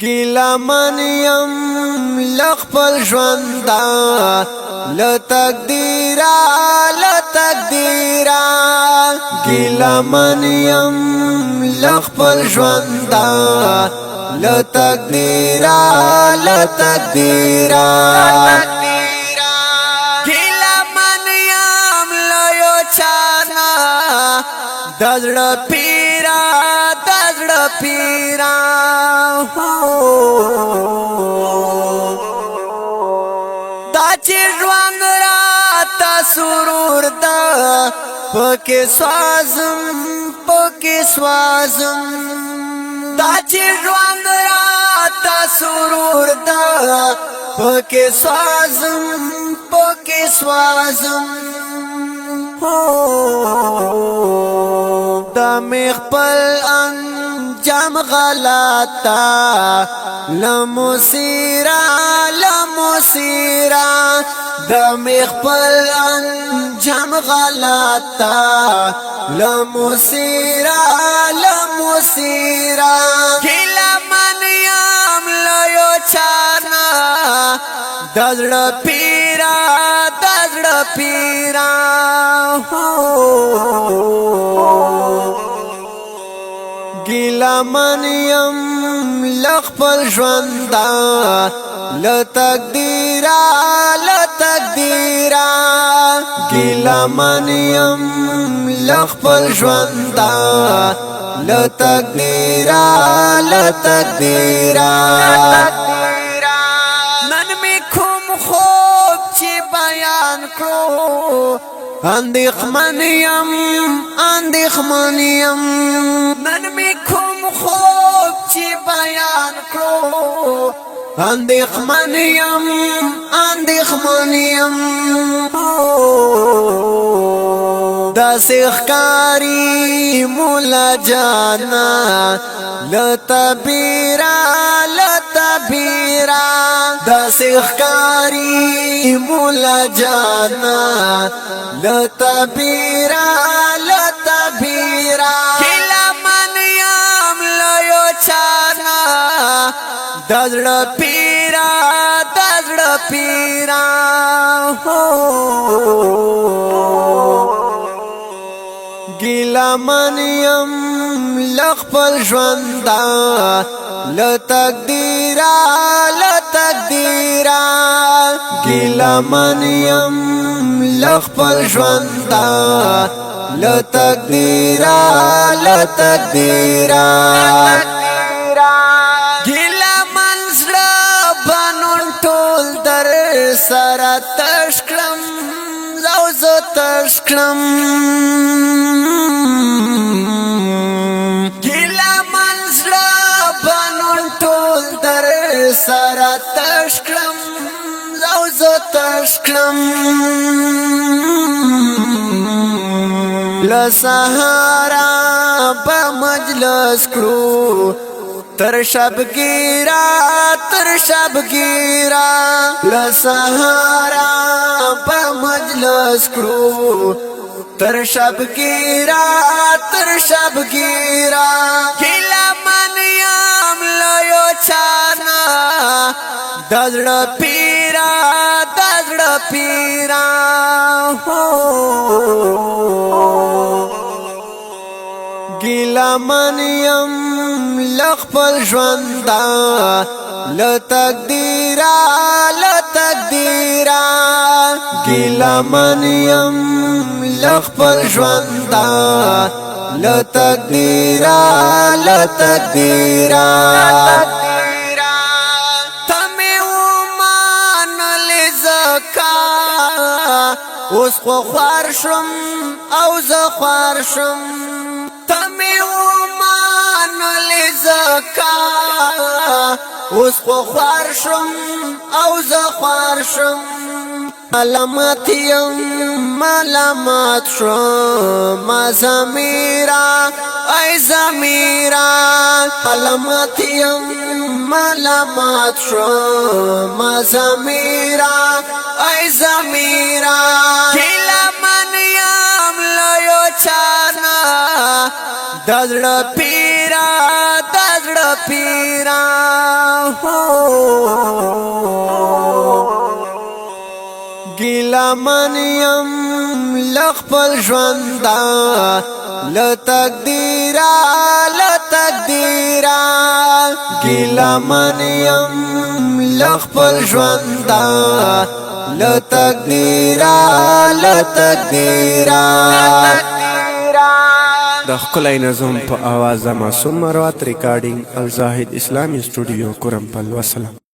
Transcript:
ګیله من یم له خپل ژونده له تقدیره ګیله من یم له خپل ژونده له تقدیره ګیله من یم له یو چانه د زړه پیره دا چې ژوند راته سرور ده پکې سوازم دا چې ژوند راته سرور ده پکې سوازم دا می خپل انجام غلطا لمسیرا دا می خپل انجام غلطا لمسیرا ګیله من یم له یو چانه د زړه پیره ګیله من یم له خپل ژونده له تقدیره ګیله من یم له خپل ژونده له تقدیره نن می کوم خوب چې بیان کړو اندېښمن یم نن می کوم خوب چې بیان کړو اندېښمن یم داسې ښکاري مولا جانا لتبیرا داسې ښکاري مولا جانا لتبیرا ګیله من یم له یو چانه د زړه پیره ګیله من یم له خپل ژونده له تقدیره ګیله من یم له خپل ژونده له تقدیره ګیله من زړه بنون ټول در سره تش کړم ګیله من زړه بنون ټول در سره تش کړم لسهارا په مجلس کړو تر شبګیرا لسهارا په مجلس کړو تر شبګیرا ګیله من یم له یو چانه د زړه پیره ګیله من یم له خپل ژونده له تقدیره ګیله من یم له خپل ژونده له تقدیره تمه ومانلې زکا اوس خو خوار شم او زه خوار شم تمه ومانلې زکا اوس خو خوار شم او زه خوار شم ملامت شم زمیرا ای زمیرا ملامت شم زمیرا ای زمیرا ګیله من یم له یو چانه د زړه پیره ګیله من یم له خپل ژونده له تقدیره ګیله من یم له خپل ژونده له تقدیره د ښکلی نظم په اواز د معصوم مروت ریکارډینګ الزاهد اسلامي سټوډیو کورمپل. وسلام.